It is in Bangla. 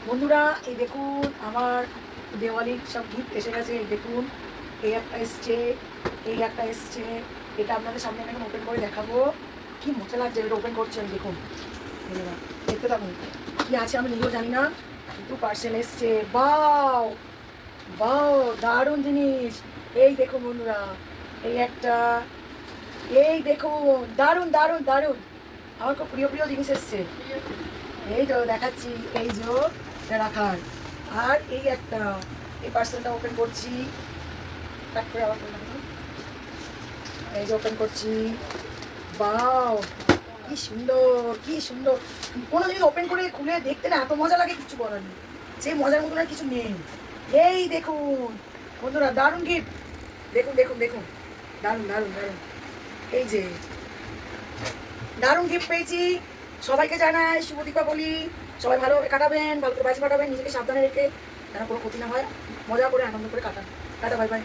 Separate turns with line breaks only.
বন্ধুরা এই দেখুন আমার দেওয়ালির সব গিফট এসে গেছে। এই দেখুন এই একটা এসছে, এই একটা এসছে। এটা আপনাদের সামনে আমি এখন ওপেন করে দেখাবো। কি মজা লাগছে এটা ওপেন করছি আমি। দেখুন বন্ধুরা, দেখতে থাকুন কি আছে আমি নিজেও জানি না, কিন্তু পার্সেল এসছে। বাও বাও, দারুণ জিনিস। এই দেখুন বন্ধুরা, এই একটা, এই দেখুন দারুণ দারুণ দারুণ, আমার খুব প্রিয় প্রিয় জিনিস এসছে। এই তো দেখাচ্ছি, এই যে এটা রাখার। আর এই একটা, এই পার্সেলটা ওপেন করছি, তারপরে আবার এই যে ওপেন করছি। বাও, কি সুন্দর কি সুন্দর। কোনো জিনিস ওপেন করে খুলে দেখতে না এত মজা লাগে, কিছু বলার নেই। সেই মজার মতন আর কিছু নেই। এই দেখুন বন্ধুরা, দারুণ গিফট। দেখুন দেখুন দেখুন, দারুণ দারুণ দারুণ। এই যে দারুণ গিফট পেয়েছি। সবাইকে জানাই শুভ দীপাবলি। সবাই ভালোভাবে কাটাবেন, ভালো করে বাজি কাটাবেন, নিজেকে সাবধানে রেখে যেন কোনো ক্ষতি না হয়। মজা করে আনন্দ করে কাটান। Tata, bye bye.